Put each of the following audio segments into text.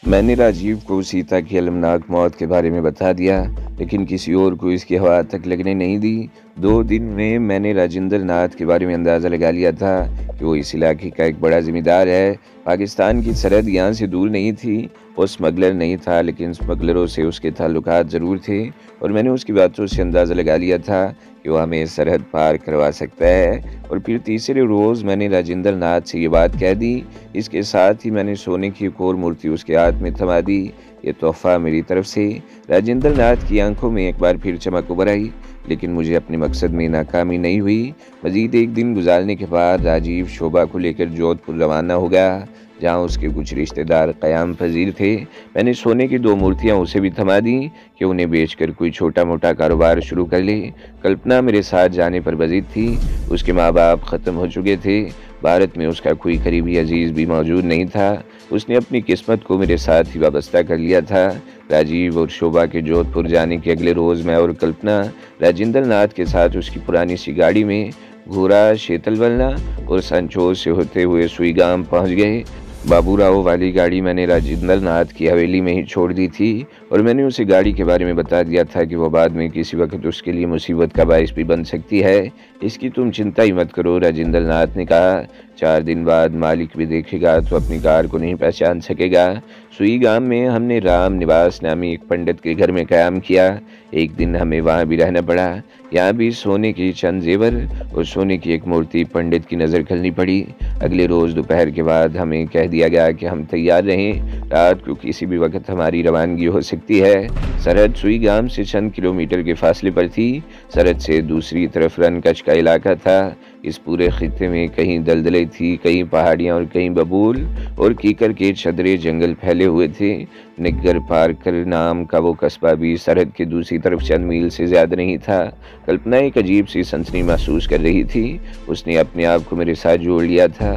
मैंने राजीव को सीता की अलमनाक मौत के बारे में बता दिया, लेकिन किसी और को इसकी हवा तक लगने नहीं दी। 2 दिन में मैंने राजेंद्र नाथ के बारे में अंदाज़ा लगा लिया था कि वो इस इलाके का एक बड़ा ज़िम्मेदार है। पाकिस्तान की सरहद यहाँ से दूर नहीं थी। वो स्मगलर नहीं था, लेकिन स्मगलरों से उसके ताल्लुकात ज़रूर थे और मैंने उसकी बातों से अंदाज़ा लगा लिया था कि वो हमें सरहद पार करवा सकता है। और फिर तीसरे रोज़ मैंने राजेंद्र नाथ से ये बात कह दी। इसके साथ ही मैंने सोने की एक और मूर्ति उसके हाथ में थमा दी। ये तोहफ़ा मेरी तरफ से। राजेंद्र नाथ की आंखों में एक बार फिर चमक उभर आई, लेकिन मुझे अपने मकसद में नाकामी नहीं हुई। मज़ीद एक दिन गुजारने के बाद राजीव शोभा को लेकर जोधपुर रवाना हो गया, जहाँ उसके कुछ रिश्तेदार क़याम पज़ीर थे। मैंने सोने की 2 मूर्तियाँ उसे भी थमा दी कि उन्हें बेचकर कोई छोटा-मोटा कारोबार शुरू कर ले। कल्पना मेरे साथ जाने पर बज़िद थी। उसके माँ-बाप ख़त्म हो चुके थे। भारत में उसका कोई करीबी अजीज़ भी मौजूद नहीं था। उसने अपनी किस्मत को मेरे साथ ही वाबस्ता कर लिया था। राजीव और शोभा के जोधपुर जाने के अगले रोज़ मैं और कल्पना राजेंद्र नाथ के साथ उसकी पुरानी सी गाड़ी में घोरा, शेतलवलना और संचोल से होते हुए सुईगाम पहुंच गए। बाबूराव वाली गाड़ी मैंने राजेंद्र नाथ की हवेली में ही छोड़ दी थी और मैंने उसे गाड़ी के बारे में बता दिया था कि वह बाद में किसी वक्त उसके लिए मुसीबत का बाइस भी बन सकती है। इसकी तुम चिंता ही मत करो, राजेंद्र नाथ ने कहा। 4 दिन बाद मालिक भी देखेगा तो अपनी कार को नहीं पहचान सकेगा। सुई गांव में हमने राम निवास नामी एक पंडित के घर में क़याम किया। एक दिन हमें वहाँ भी रहना पड़ा। यहाँ भी सोने की चंद जेवर और सोने की एक मूर्ति पंडित की नज़र खलनी पड़ी। अगले रोज़ दोपहर के बाद हमें कह दिया गया कि हम तैयार रहें, रात को किसी भी वक्त हमारी रवानगी हो सकती है। सरहद सुई गांव से चंद किलोमीटर के फासले पर थी। सरहद से दूसरी तरफ रनकच का इलाका था। इस पूरे खित्ते में कहीं दलदलें थी, कहीं पहाड़ियाँ और कहीं बबूल और कीकर के छदरे जंगल फैले हुए थे। निग्गर पार कर नाम का वो कस्बा भी सरहद के दूसरी तरफ चंद मील से ज़्यादा नहीं था। कल्पना एक अजीब सी सनसनी महसूस कर रही थी। उसने अपने आप को मेरे साथ जोड़ लिया था।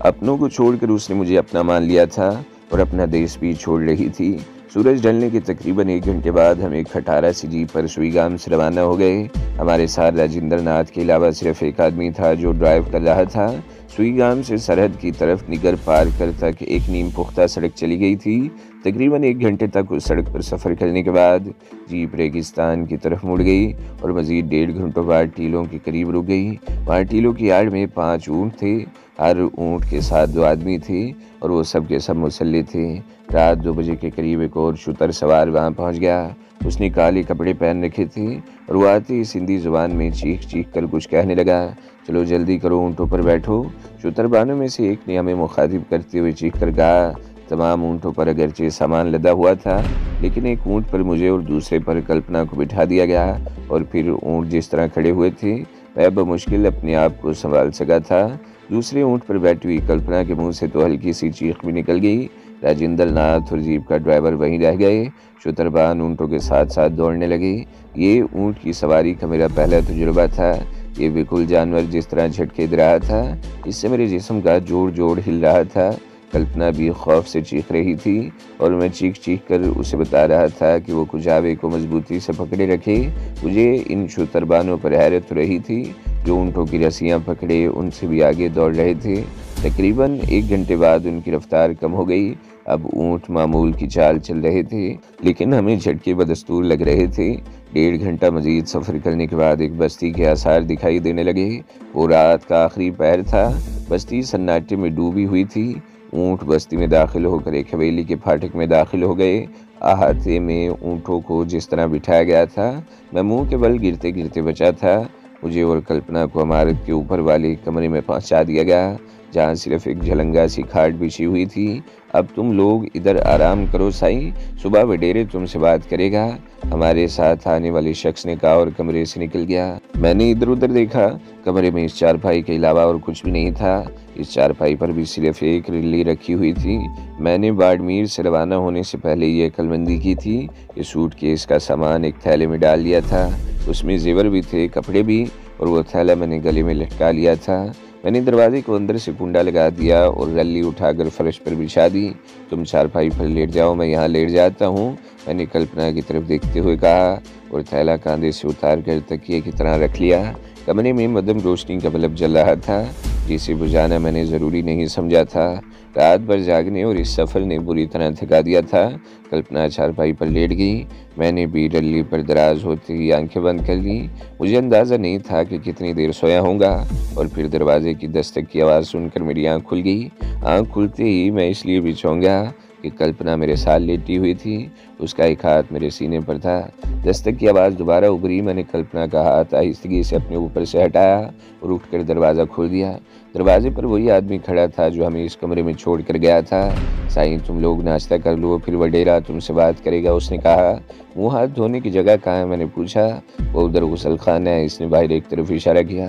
अपनों को छोड़कर उसने मुझे अपना मान लिया था और अपना देश भी छोड़ रही थी। सूरज ढलने के तकरीबन 1 घंटे बाद हम एक खटारा सी जीप पर सुईगाम से रवाना हो गए। हमारे साथ राजेंद्र नाथ के अलावा सिर्फ एक आदमी था जो ड्राइव कर रहा था। सुईगाम से सरहद की तरफ निगर पार कर तक एक नीम पुख्ता सड़क चली गई थी। तकरीबन 1 घंटे तक उस सड़क पर सफ़र करने के बाद जीप रेगिस्तान की तरफ मुड़ गई और मज़ीद 1.5 घंटों बाद टीलों के करीब रुक गई। वहाँ टीलों की आड़ में 5 ऊँट थे। हर ऊँट के साथ 2 आदमी थे और वो सब के सब मुसल्ले थे। रात 2 बजे के करीब एक और शुतर सवार वहाँ पहुँच गया। उसने काले कपड़े पहन रखे थे और वो आते ही सिंधी ज़ुबान में चीख कर कुछ कहने लगा। चलो जल्दी करो, ऊँटों पर बैठो। शुतरबानों में से एक ने हमें मुखातिब करते हुए चीख कर कहा। तमाम ऊँटों पर अगरचे सामान लदा हुआ था, लेकिन एक ऊँट पर मुझे और दूसरे पर कल्पना को बिठा दिया गया और फिर ऊँट जिस तरह खड़े हुए थे वह बमुश्किल अपने आप को संभाल सका था। दूसरे ऊँट पर बैठी हुई कल्पना के मुंह से तो हल्की सी चीख भी निकल गई। राजेंद्र नाथ और जीप का ड्राइवर वहीं रह गए। शुतरबान ऊँटों के साथ साथ दौड़ने लगे। ये ऊँट की सवारी का मेरा पहला तजुर्बा था। ये बिल्कुल जानवर जिस तरह झटके दे रहा था, इससे मेरे जिस्म का जोड़ हिल रहा था। कल्पना भी खौफ से चीख रही थी और मैं चीख कर उसे बता रहा था कि वो कुजावे को मजबूती से पकड़े रखे। मुझे इन शुतरबानों पर हैरत हो रही थी जो ऊँटों की रस्सियाँ पकड़े उनसे भी आगे दौड़ रहे थे। तकरीबन 1 घंटे बाद उनकी रफ्तार कम हो गई। अब ऊँट मामूल की चाल चल रहे थे, लेकिन हमें झटके बदस्तूर लग रहे थे। 1.5 घंटा मजीद सफ़र करने के बाद एक बस्ती के आसार दिखाई देने लगे। वो रात का आखिरी पहर था। बस्ती सन्नाटे में डूबी हुई थी। ऊँट बस्ती में दाखिल होकर एक हवेली के फाटक में दाखिल हो गए। अहाते में ऊँटों को जिस तरह बिठाया गया था, मैं मुंह के बल गिरते गिरते बचा था। मुझे और कल्पना को इमारत के ऊपर वाले कमरे में पहुंचा दिया गया, जहां सिर्फ एक झलंगा सी खाट बिछी हुई थी। अब तुम लोग इधर आराम करो साईं, सुबह वडेरे तुमसे बात करेगा, हमारे साथ आने वाले शख्स ने कहा और कमरे से निकल गया। मैंने इधर उधर देखा। कमरे में इस चारपाई के अलावा और कुछ भी नहीं था। इस चारपाई पर भी सिर्फ एक रिल्ली रखी हुई थी। मैंने बाड़मेर से रवाना होने से पहले ये अक्लमंदी की थी। ये सूटकेस का सामान एक थैले में डाल लिया था। उसमें जेवर भी थे, कपड़े भी, और वो थैला मैंने गले में लटका लिया था। मैंने दरवाजे को अंदर से कुंडा लगा दिया और रल्ली उठाकर फर्श पर बिछा दी। तुम चारपाई पर लेट जाओ, मैं यहाँ लेट जाता हूँ, मैंने कल्पना की तरफ देखते हुए कहा और थैला कांधे से उतार कर तकिए की तरह रख लिया। कमरे में मध्यम रोशनी का बल्ब जल रहा था। जिसे बुझाना मैंने ज़रूरी नहीं समझा था। रात भर जागने और इस सफ़र ने बुरी तरह थका दिया था। कल्पना चारपाई पर लेट गई। मैंने भी डल्ली पर दराज होते ही आंखें बंद कर लीं। मुझे अंदाज़ा नहीं था कि कितनी देर सोया होऊंगा, और फिर दरवाजे की दस्तक की आवाज़ सुनकर मेरी आंख खुल गई। आंख खुलते ही मैं इसलिए भी चौंक गया कि कल्पना मेरे साथ लेटी हुई थी। उसका एक हाथ मेरे सीने पर था। दस्तक की आवाज़ दोबारा उभरी। मैंने कल्पना का हाथ आहिस्तगी से अपने ऊपर से हटाया और उठकर दरवाज़ा खोल दिया। दरवाजे पर वही आदमी खड़ा था जो हमें इस कमरे में छोड़ कर गया था। साईं, तुम लोग नाश्ता कर लो, फिर वडेरा तुमसे बात करेगा, उसने कहा। मुँह हाथ धोने की जगह कहाँ है, मैंने पूछा। वो उधर गुसल खाना है, इसने बाहर एक तरफ इशारा किया।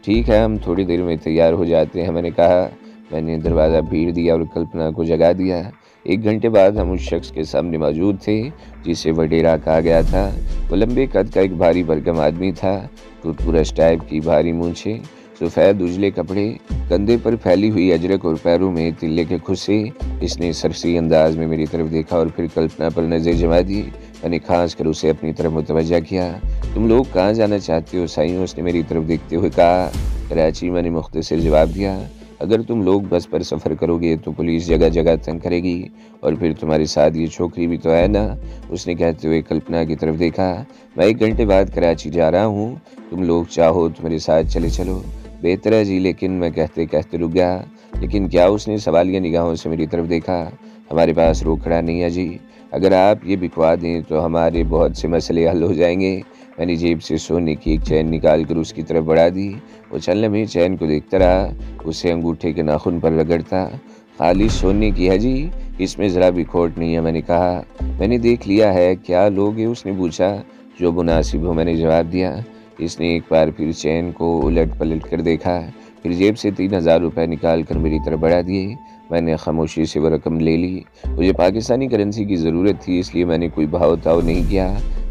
ठीक है, हम थोड़ी देर में तैयार हो जाते हैं, मैंने कहा। मैंने दरवाज़ा भीड़ दिया और कल्पना को जगा दिया। 1 घंटे बाद हम उस शख्स के सामने मौजूद थे जिसे वडेरा कहा गया था। वो लंबे कद का एक भारी भरकम आदमी था। टूथब्रश टाइप की भारी मूंछें, सफ़ेद उजले कपड़े, कंधे पर फैली हुई अजरक और पैरों में तिल्ले के खुस्से। इसने सरसरी अंदाज में मेरी तरफ देखा और फिर कल्पना पर नज़र जमा दी। मैंने खास कर उसे अपनी तरफ मुतवज्जा किया। तुम लोग कहाँ जाना चाहते हो साईं, उसने मेरी तरफ देखते हुए कहा। कराची, मैंने मुख्तसर जवाब दिया। अगर तुम लोग बस पर सफ़र करोगे तो पुलिस जगह जगह तंग करेगी, और फिर तुम्हारे साथ ये छोकरी भी तो है ना, उसने कहते हुए कल्पना की तरफ देखा। मैं 1 घंटे बाद कराची जा रहा हूँ, तुम लोग चाहो तो मेरे साथ चले चलो। बेहतर है जी, लेकिन मैं कहते कहते रुक गया। लेकिन क्या, उसने सवालिया निगाहों से मेरी तरफ देखा। हमारे पास रोकड़ा नहीं है जी, अगर आप ये बिकवा दें तो हमारे बहुत से मसले हल हो जाएंगे। मैंने जेब से सोने की एक चैन निकाल कर उसकी तरफ बढ़ा दी। वो चलने में चैन को देखता रहा, उसे अंगूठे के नाखून पर रगड़ता। खाली सोने की है जी, इसमें ज़रा भी खोट नहीं है, मैंने कहा। मैंने देख लिया है, क्या लोगे, उसने पूछा। जो मुनासिब हो, मैंने जवाब दिया। इसने एक बार फिर चैन को उलट पलट कर देखा, फिर जेब से 3000 रुपये निकाल कर मेरी तरफ बढ़ा दिए। मैंने खामोशी से वो रकम ले ली। मुझे पाकिस्तानी करेंसी की ज़रूरत थी, इसलिए मैंने कोई भाव ताव नहीं किया।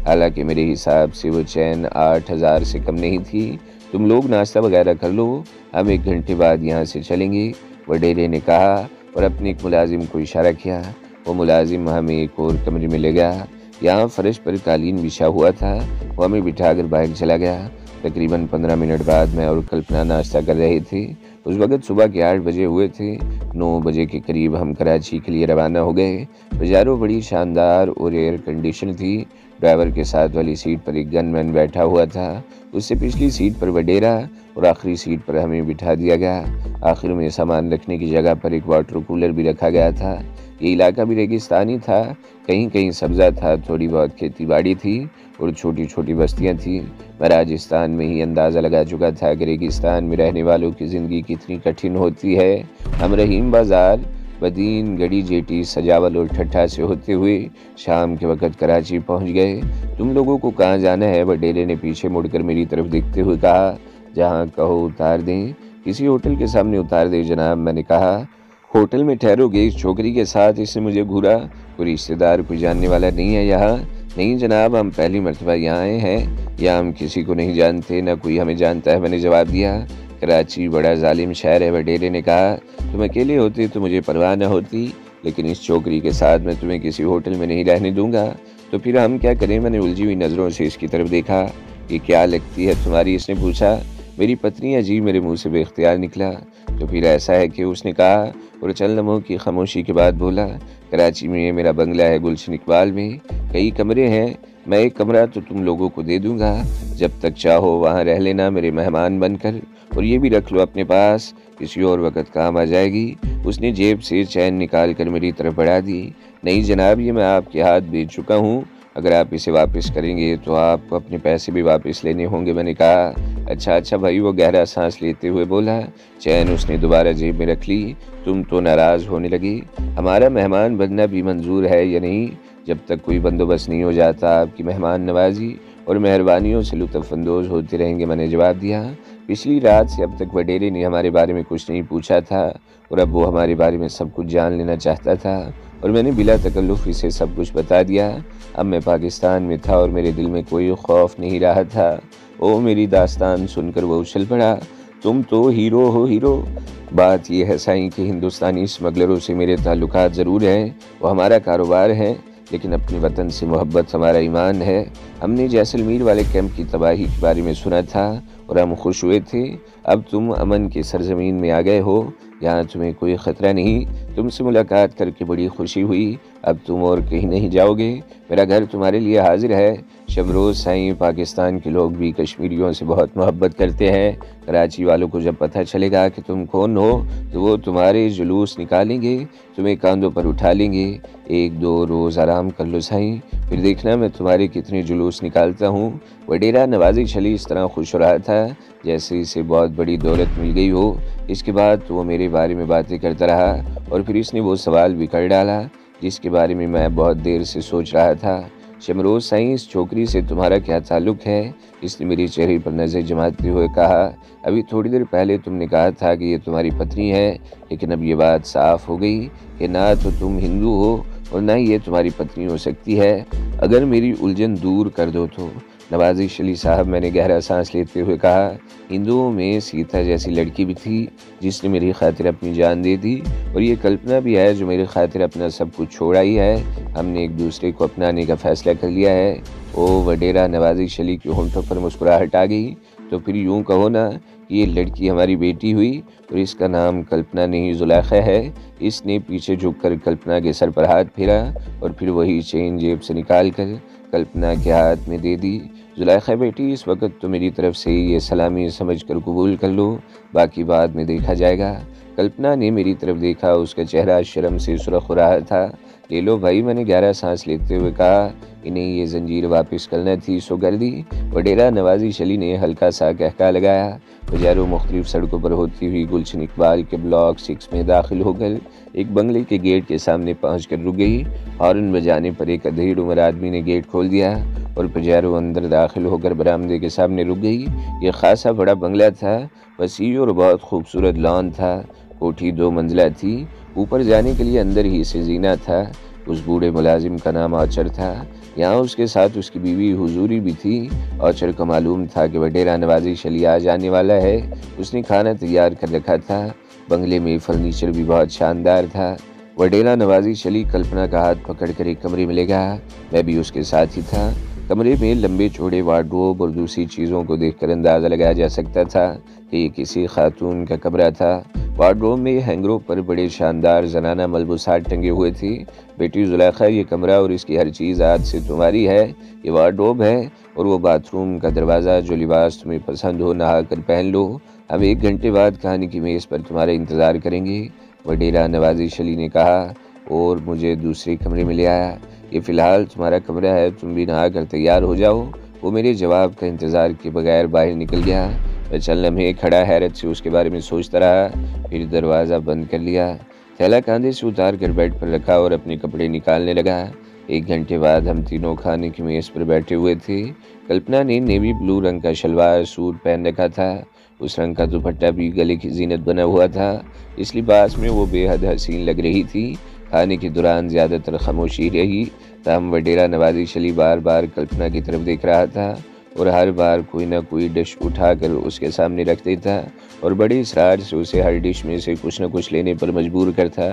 हालांकि मेरे हिसाब से वो चैन 8000 से कम नहीं थी। तुम लोग नाश्ता वगैरह कर लो, हम 1 घंटे बाद यहाँ से चलेंगे, वडेरे ने कहा और अपने एक मुलाजिम को इशारा किया। वो मुलाजिम हमें एक और कमरे में ले गया। यहाँ फर्श पर कालीन बिछा हुआ था। वो हमें बिठाकर बाहर चला गया। तकरीबन 15 मिनट बाद मैं और कल्पना नाश्ता कर रहे थे। उस वक्त सुबह के 8 बजे हुए थे। 9 बजे के करीब हम कराची के लिए रवाना हो गए। बाजारों बड़ी शानदार और एयर कंडीशन थी। ड्राइवर के साथ वाली सीट पर एक गनमैन बैठा हुआ था। उससे पिछली सीट पर वडेरा और आखिरी सीट पर हमें बिठा दिया गया। आखिर में सामान रखने की जगह पर एक वाटर कूलर भी रखा गया था। ये इलाका भी रेगिस्तानी था, कहीं कहीं सब्जा था, थोड़ी बहुत खेती बाड़ी थी और छोटी छोटी बस्तियां थी। मैं राजस्थान में ही अंदाज़ा लगा चुका था कि रेगिस्तान में रहने वालों की ज़िंदगी कितनी कठिन होती है। हम रहीम बाज़ार, बदीन, गड़ी जेटी, सजावल और ठट्ठा से होते हुए शाम के वक्त कराची पहुंच गए। तुम लोगों को कहाँ जाना है, वडेरे ने पीछे मुड़कर मेरी तरफ देखते हुए कहा। जहाँ कहो उतार दें, किसी होटल के सामने उतार दे जनाब, मैंने कहा। होटल में ठहरोगे इस छोकरी के साथ, इसने मुझे घूरा। कोई रिश्तेदार, कोई जानने वाला नहीं है यहाँ? नहीं जनाब, हम पहली मर्तबा यहाँ आए हैं, या हम किसी को नहीं जानते, ना कोई हमें जानता है, मैंने जवाब दिया। कराची बड़ा जालिम शहर है, वडेरे ने कहा। तुम अकेले होते तो मुझे परवाह न होती, लेकिन इस छोकरी के साथ मैं तुम्हें किसी होटल में नहीं रहने दूंगा। तो फिर हम क्या करें? मैंने उलझी हुई नज़रों से इसकी तरफ देखा। ये क्या लगती है तुम्हारी, इसने पूछा। मेरी पत्नी है जी, मेरे मुंह से बेख्तियार निकला। तो फिर ऐसा है कि, उसने कहा और चंद लम्हों की खामोशी के बाद बोला। कराची में मेरा बंगला है गुलशन इकबाल में, कई कमरे हैं। मैं एक कमरा तो तुम लोगों को दे दूंगा, जब तक चाहो वहाँ रह लेना मेरे मेहमान बनकर, और ये भी रख लो अपने पास, किसी और वक्त काम आ जाएगी। उसने जेब से चैन निकाल कर मेरी तरफ बढ़ा दी। नहीं जनाब, ये मैं आपके हाथ भेज चुका हूँ, अगर आप इसे वापस करेंगे तो आपको अपने पैसे भी वापस लेने होंगे, मैंने कहा। अच्छा भाई, वो गहरा सांस लेते हुए बोला। चैन उसने दोबारा जेब में रख ली। तुम तो नाराज़ होने लगी। हमारा मेहमान बनना भी मंजूर है या नहीं? जब तक कोई बंदोबस्त नहीं हो जाता, आपकी मेहमान नवाजी और मेहरबानियों से लुत्फ़अंदोज़ होते रहेंगे, मैंने जवाब दिया। पिछली रात से अब तक वडेरे ने हमारे बारे में कुछ नहीं पूछा था, और अब वो हमारे बारे में सब कुछ जान लेना चाहता था, और मैंने बिला तकल्लुफ़ इसे सब कुछ बता दिया। अब मैं पाकिस्तान में था और मेरे दिल में कोई खौफ नहीं रहा था। ओ मेरी दास्तान सुनकर वो उछल पड़ा। तुम तो हीरो हो, हीरो। बात यह है साईं कि हिंदुस्तानी स्मगलरों से मेरे ताल्लुकात ज़रूर हैं, वो हमारा कारोबार है, लेकिन अपने वतन से मोहब्बत हमारा ईमान है। हमने जैसलमेर वाले कैंप की तबाही के बारे में सुना था और हम खुश हुए थे। अब तुम अमन की सरजमीन में आ गए हो, यहाँ तुम्हें कोई ख़तरा नहीं। तुमसे मुलाकात करके बड़ी खुशी हुई। अब तुम और कहीं नहीं जाओगे, मेरा घर तुम्हारे लिए हाजिर है। शबरोज़ साईं, पाकिस्तान के लोग भी कश्मीरियों से बहुत मोहब्बत करते हैं। कराची वालों को जब पता चलेगा कि तुम कौन हो तो वो तुम्हारे जुलूस निकालेंगे, तुम्हें कांधों पर उठा लेंगे। 1-2 रोज़ आराम कर लो साईं, फिर देखना मैं तुम्हारे कितने जुलूस निकालता हूँ। वडेरा नवाज़ी शली इस तरह खुश हो रहा था जैसे इसे बहुत बड़ी दौलत मिल गई हो। इसके बाद तो वो मेरे बारे में बातें करता रहा और फिर इसने वो सवाल भी कर डाला जिसके बारे में मैं बहुत देर से सोच रहा था। शमरोज़ साईं, इस छोकरी से तुम्हारा क्या ताल्लुक़ है? इसने मेरे चेहरे पर नज़र जमाते हुए कहा। अभी थोड़ी देर पहले तुमने कहा था कि ये तुम्हारी पत्नी है, लेकिन अब ये बात साफ हो गई कि ना तो तुम हिंदू हो और ना ही ये तुम्हारी पत्नी हो सकती है। अगर मेरी उलझन दूर कर दो तो। नवाज़ी शली साहब, मैंने गहरा सांस लेते हुए कहा, हिंदुओं में सीता जैसी लड़की भी थी जिसने मेरी खातिर अपनी जान दे दी, और ये कल्पना भी है जो मेरी खातिर अपना सब कुछ छोड़ आई है। हमने एक दूसरे को अपनाने का फैसला कर लिया है। ओ वडेरा, नवाज़ी शली की होंठों पर मुस्कुराहट आ गई। तो फिर यूँ कहो ना कि ये लड़की हमारी बेटी हुई और इसका नाम कल्पना नहीं जुलेखा है। इसने पीछे झुककर कल्पना के सर पर हाथ फेरा और फिर वही चेन जेब से निकाल कर कल्पना के हाथ में दे दी। जुलेखा बेटी, इस वक्त तो मेरी तरफ से ये सलामी समझकर कबूल कर लो, बाकी बाद में देखा जाएगा। कल्पना ने मेरी तरफ देखा, उसका चेहरा शर्म से सुर्ख हो रहा था। ले लो भाई, मैंने गहरा सांस लेते हुए कहा। इन्हें ये जंजीर वापस करना थी सो कर दी। वडेरा नवाज़ी शली ने हल्का सा कहका लगाया। बजारों मुख्तलिफ सड़कों पर होती हुई गुलशन इकबाल के ब्लॉक 6 में दाखिल होकर एक बंगले के गेट के सामने पहुँच कर रुक गई। हॉर्न बजाने पर एक अधेड़ उम्र आदमी ने गेट खोल दिया और पजारो अंदर दाखिल होकर बरामदे के सामने रुक गई। ये खासा बड़ा बंगला था, वसी और बहुत खूबसूरत लॉन था। कोठी 2 मंजिला थी। ऊपर जाने के लिए अंदर ही से जीना था। उस बूढ़े मुलाजिम का नाम आचर था। यहाँ उसके साथ उसकी बीवी हुजूरी भी थी। आचर को मालूम था कि वडेरा नवाज़ी शली आ जाने वाला है। उसने खाना तैयार कर रखा था। बंगले में फर्नीचर भी बहुत शानदार था। वडेरा नवाज़ी शली कल्पना का हाथ पकड़कर एक कमरे में ले गया। मैं भी उसके साथ ही था। कमरे में लंबे चौड़े वार्डरोब और दूसरी चीज़ों को देखकर अंदाज़ा लगाया जा सकता था कि ये किसी खातून का कमरा था। वार्डरोब में हैंगरों पर बड़े शानदार जनाना मलबूसात टंगे हुए थे। बेटी जुलेखा, ये कमरा और इसकी हर चीज़ आज से तुम्हारी है। ये वार्डरोब है और वो बाथरूम का दरवाज़ा, जो लिबास तुम्हें पसंद हो नहा कर पहन लो। हम 1 घंटे बाद खाने की मेज़ पर तुम्हारा इंतज़ार करेंगे, वडेरा नवाज़ी शली ने कहा और मुझे दूसरे कमरे में ले आया। ये फ़िलहाल तुम्हारा कमरा है, तुम भी नहा कर तैयार हो जाओ। वो मेरे जवाब का इंतज़ार के बगैर बाहर निकल गया। मैं चंद लम्हे खड़ा हैरत से उसके बारे में सोचता रहा, फिर दरवाज़ा बंद कर लिया। थैला कंधे से उतार कर बेड पर रखा और अपने कपड़े निकालने लगा। 1 घंटे बाद हम तीनों खाने की मेज़ पर बैठे हुए थे। कल्पना ने नेवी ब्लू रंग का शलवार सूट पहन रखा था। उस रंग का दुपट्टा भी गले की जीनत बना हुआ था। इस लिबास में वो बेहद हसीन लग रही थी। खाने के दौरान ज़्यादातर खामोशी रही। ताहम वडेरा नवाज़ी शली बार बार कल्पना की तरफ देख रहा था और हर बार कोई ना कोई डिश उठाकर उसके सामने रख देता और बड़े इसरार से उसे हर डिश में से कुछ न कुछ लेने पर मजबूर करता।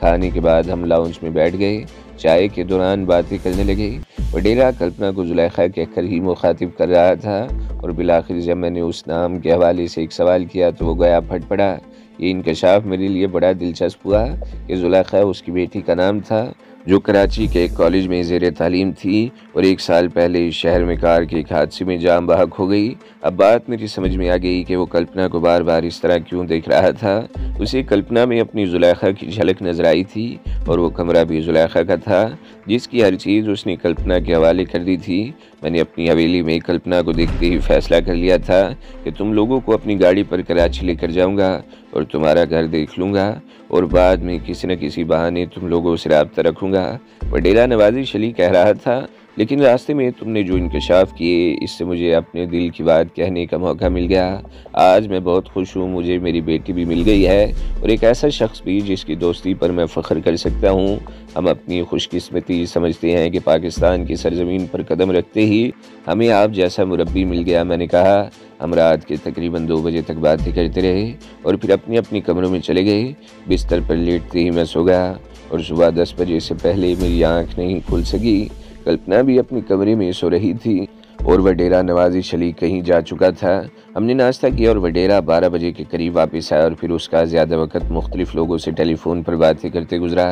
खाने के बाद हम लाउंज में बैठ गए। चाय के दौरान बातें करने लगे। वडेरा कल्पना को जुलेखा कहकर ही मुखातिब कर रहा था और बिलाखिर जब मैंने उस नाम के हवाले से एक सवाल किया तो वो गया फट पड़ा। ये इंकशाफ मेरे लिए बड़ा दिलचस्प हुआ कि जुलेखा उसकी बेटी का नाम था, जो कराची के एक कॉलेज में ज़ेर तालीम थी और 1 साल पहले इस शहर में कार के एक हादसे में जान बहक हो गई। अब बात मेरी समझ में आ गई कि वो कल्पना को बार बार इस तरह क्यों देख रहा था। उसे कल्पना में अपनी जुलेखा की झलक नजर आई थी और वो कमरा भी जुलेखा का था, जिसकी हर चीज़ उसने कल्पना के हवाले कर दी थी। मैंने अपनी हवेली में कल्पना को देखते ही फैसला कर लिया था कि तुम लोगों को अपनी गाड़ी पर कराची लेकर जाऊंगा और तुम्हारा घर देख लूँगा और बाद में किसी न किसी बहाने तुम लोगों से रब्ता रखूँगा, वडेरा नवाज़ी शली कह रहा था। लेकिन रास्ते में तुमने जो इंकशाफ किए, इससे मुझे अपने दिल की बात कहने का मौका मिल गया। आज मैं बहुत खुश हूँ, मुझे मेरी बेटी भी मिल गई है और एक ऐसा शख्स भी जिसकी दोस्ती पर मैं फ़ख्र कर सकता हूँ। हम अपनी खुशकिस्मती समझते हैं कि पाकिस्तान की सरजमीन पर कदम रखते ही हमें आप जैसा मुरब्बी मिल गया। मैंने कहा। हम रात के तकरीबन 2 बजे तक बातें करते रहे और फिर अपनी अपनी कमरों में चले गए। बिस्तर पर लेटते ही मैं सो गया। और सुबह 10 बजे से पहले मेरी आंख नहीं खुल सकी। कल्पना भी अपने कमरे में सो रही थी और वडेरा नवाजी शली कहीं जा चुका था। हमने नाश्ता किया और वडेरा 12 बजे के करीब वापस आया और फिर उसका ज़्यादा वक्त मुख्तलिफ लोगों से टेलीफोन पर बातें करते गुजरा।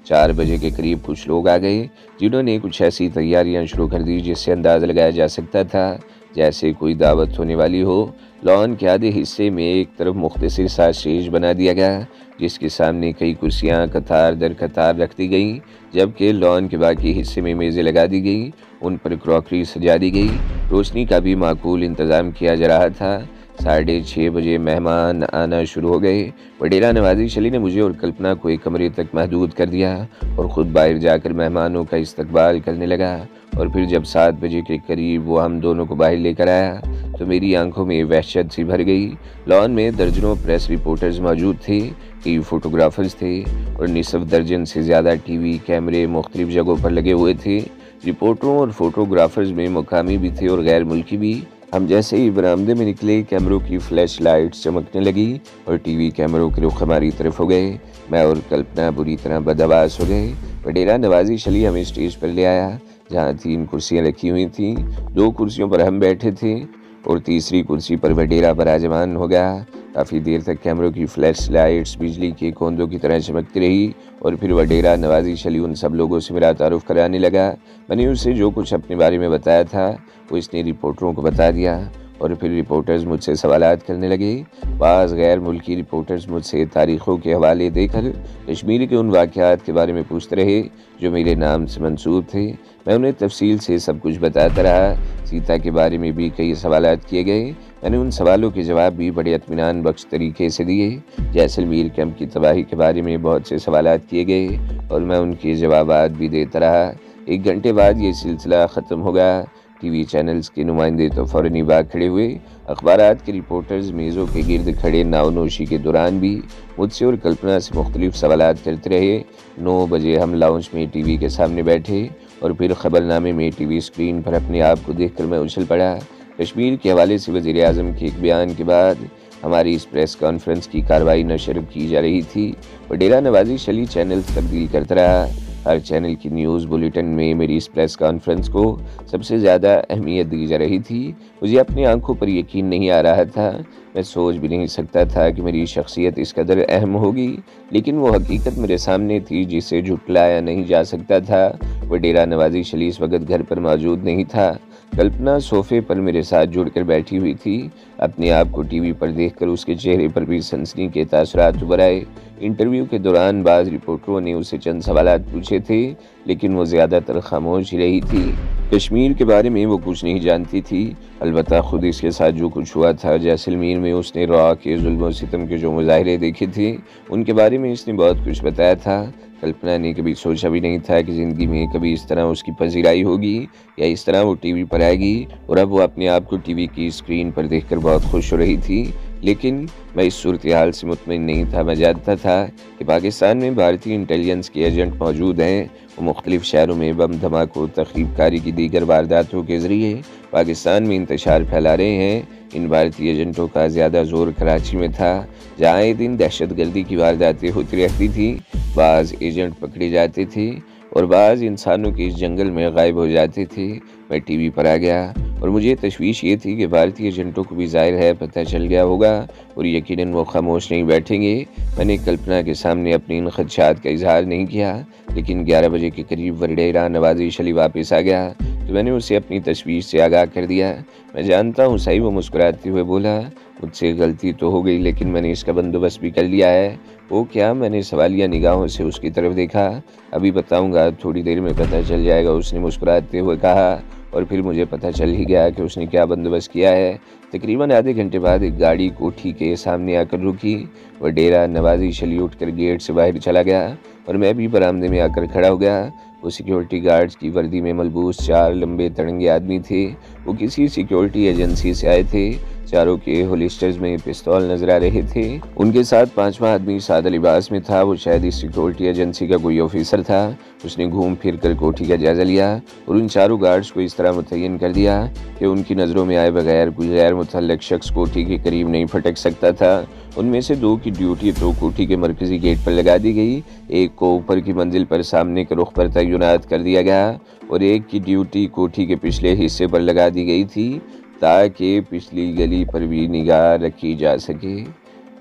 4 बजे के करीब कुछ लोग आ गए जिन्होंने कुछ ऐसी तैयारियां शुरू कर दी जिससे अंदाज़ा लगाया जा सकता था जैसे कोई दावत होने वाली हो। लॉन के आधे हिस्से में एक तरफ मुख्तसर सा स्टेज बना दिया गया जिसके सामने कई कुर्सियां कतार दर कतार रख दी गईं, जबकि लॉन के बाकी हिस्से में मेज़ें लगा दी गई, उन पर क्रॉकरी सजा दी गई। रोशनी का भी माकूल इंतज़ाम किया जा रहा था। 6:30 बजे मेहमान आना शुरू हो गए। वडेरा नवाजी शली ने मुझे और कल्पना को एक कमरे तक महदूद कर दिया और ख़ुद बाहर जाकर मेहमानों का इस्तकबाल करने लगा। और फिर जब 7 बजे के करीब वो हम दोनों को बाहर लेकर आया तो मेरी आंखों में वहशत सी भर गई। लॉन में दर्जनों प्रेस रिपोर्टर्स मौजूद थे, कई फोटोग्राफर्स थे और निसफ दर्जन से ज़्यादा टीवी कैमरे मुख्तलिफ जगहों पर लगे हुए थे। रिपोर्टरों और फोटोग्राफर्स में मुकामी भी थे और गैर मुल्की भी। हम जैसे ही बरामदे में निकले कैमरों की फ्लैश लाइट्स चमकने लगी और टीवी कैमरों के रुख हमारी तरफ हो गए। मैं और कल्पना बुरी तरह बदहवास हो गए। वडेरा नवाजी शली हमें स्टेज पर ले आया जहाँ 3 कुर्सियाँ रखी हुई थीं। 2 कुर्सियों पर हम बैठे थे और तीसरी कुर्सी पर वडेरा बराजमान हो गया। काफ़ी देर तक कैमरों की फ्लैश लाइट्स बिजली के कोंदों की तरह चमकती रही और फिर वडेरा नवाजी शली उन सब लोगों से मेरा तारुफ कराने लगा। मैंने उसे जो कुछ अपने बारे में बताया था वो इसने रिपोर्टरों को बता दिया और फिर रिपोर्टर्स मुझसे सवालात करने लगे। बाज़ गैर मुल्की रिपोर्टर्स मुझसे तारीख़ों के हवाले देकर कश्मीर के उन वाक़यात के बारे में पूछते रहे जो मेरे नाम से मंसूब थे। मैं उन्हें तफसील से सब कुछ बताता रहा। सीता के बारे में भी कई सवालात किए गए। मैंने उन सवालों के जवाब भी बड़े इत्मीनान बख्श तरीके से दिए। जैसलमेर कैंप की तबाही के बारे में बहुत से सवालात किए गए और मैं उनके जवाबात भी देता रहा। 1 घंटे बाद ये सिलसिला ख़त्म हो गया। टीवी चैनल्स के नुमाइंदे तो फ़ौरन ही भाग खड़े हुए। अखबारात के रिपोर्टर्स मेज़ों के गिर्द खड़े नावनोशी के दौरान भी मुझसे और कल्पना से मुख्तलिफ सवालात करते रहे। 9 बजे हम लाउंज में टीवी के सामने बैठे और फिर खबरनामे में टीवी स्क्रीन पर अपने आप को देखकर मैं उछल पड़ा। कश्मीर के हवाले से वज़ीर आज़म के एक बयान के बाद हमारी इस प्रेस कॉन्फ्रेंस की कार्रवाई नशर की जा रही थी। वडेरा नवाजी शली चैनल तब्दील करता रहा। हर चैनल की न्यूज़ बुलेटिन में मेरी इस प्रेस कॉन्फ्रेंस को सबसे ज़्यादा अहमियत दी जा रही थी। मुझे अपनी आंखों पर यकीन नहीं आ रहा था। मैं सोच भी नहीं सकता था कि मेरी शख्सियत इस कदर अहम होगी, लेकिन वो हकीकत मेरे सामने थी जिसे झुटलाया नहीं जा सकता था। वडेरा नवाजी शली इस वक्त घर पर मौजूद नहीं था। कल्पना सोफे पर मेरे साथ जुड़कर बैठी हुई थी। अपने आप को टीवी पर देखकर उसके चेहरे पर भी सनसनी के तासुरात उभर आए। इंटरव्यू के दौरान बाज़ रिपोर्टरों ने उसे चंद सवालात पूछे थे, लेकिन वो ज़्यादातर खामोश ही रही थी। कश्मीर के बारे में वो कुछ नहीं जानती थी। अलबत्ता खुद इसके साथ जो कुछ हुआ था जैसलमेर में उसने रॉ के जुल्म और सितम के जो मुजाहरे देखे थे उनके बारे में इसने बहुत कुछ बताया था। कल्पना ने कभी सोचा भी नहीं था कि ज़िंदगी में कभी इस तरह उसकी पजीराई होगी या इस तरह वो टीवी पर आएगी, और अब वो अपने आप को टीवी की स्क्रीन पर देखकर बहुत खुश हो रही थी। लेकिन मैं इस सूरत हाल से मुतमईन नहीं था। मैं जानता था कि पाकिस्तान में भारतीय इंटेलिजेंस के एजेंट मौजूद हैं। वो मुख्तलिफ शहरों में बम धमाकों तखरीबकारी की दीगर वारदातों के ज़रिए पाकिस्तान में इंतशार फैला रहे हैं। इन भारतीय एजेंटों का ज़्यादा जोर कराची में था, जहाँ आए दिन दहशत गर्दी की वारदातें होती रहती थी। बाज़ एजेंट पकड़े जाते थे और बाज़ इंसानों के इस जंगल में गायब हो जाते थे। मैं टीवी पर आ गया और मुझे तशवीश ये थी कि भारतीय एजेंटों को भी ज़ाहिर है पता चल गया होगा और यकीनन वो खामोश नहीं बैठेंगे। मैंने कल्पना के सामने अपने इन खदशात का इजहार नहीं किया, लेकिन 11 बजे के करीब वडेरा नवाजी शली वापस आ गया तो मैंने उसे अपनी तशवीश से आगाह कर दिया। मैं जानता हूँ सही, वो मुस्कुराते हुए बोला। मुझसे गलती तो हो गई, लेकिन मैंने इसका बंदोबस्त भी कर लिया है। वो क्या? मैंने सवालिया निगाहों से उसकी तरफ देखा। अभी बताऊंगा, थोड़ी देर में पता चल जाएगा, उसने मुस्कुराते हुए कहा। और फिर मुझे पता चल ही गया कि उसने क्या बंदोबस्त किया है। तकरीबन आधे घंटे बाद एक गाड़ी कोठी के सामने आकर रुकी। वडेरा नवाजी शली उठकर गेट से बाहर चला गया और मैं भी बरामदे में आकर खड़ा हो गया। वो सिक्योरिटी गार्ड्स की वर्दी में मलबूस 4 लंबे तड़ंगे आदमी थे। वो किसी सिक्योरिटी एजेंसी से आए थे। चारों के होलिस्टर्स में पिस्तौल नजर आ रहे थे। उनके साथ पांचवा आदमी सादा लिबास में था। वो शायद इस सिक्योरिटी एजेंसी का कोई ऑफिसर था। उसने घूम फिर कर कोठी का जायजा लिया और उन चारों गार्ड्स को इस तरह मुतय्यन कर दिया कि उनकी नज़रों में आए बगैर कोई गैर मुतल्लक शख्स कोठी के करीब नहीं फटक सकता था। उनमें से दो की ड्यूटी तो कोठी के मरकजी गेट पर लगा दी गई, एक को ऊपर की मंजिल पर सामने के रुख पर तैनात कर दिया गया और एक की ड्यूटी कोठी के पिछले हिस्से पर लगा दी गई थी ताकि पिछली गली पर भी निगाह रखी जा सके।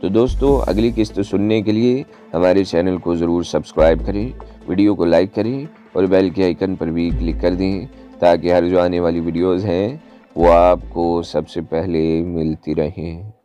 तो दोस्तों, अगली किस्त सुनने के लिए हमारे चैनल को ज़रूर सब्सक्राइब करें, वीडियो को लाइक करें और बेल के आइकन पर भी क्लिक कर दें ताकि हर जो आने वाली वीडियोज़ हैं वो आपको सबसे पहले मिलती रहें।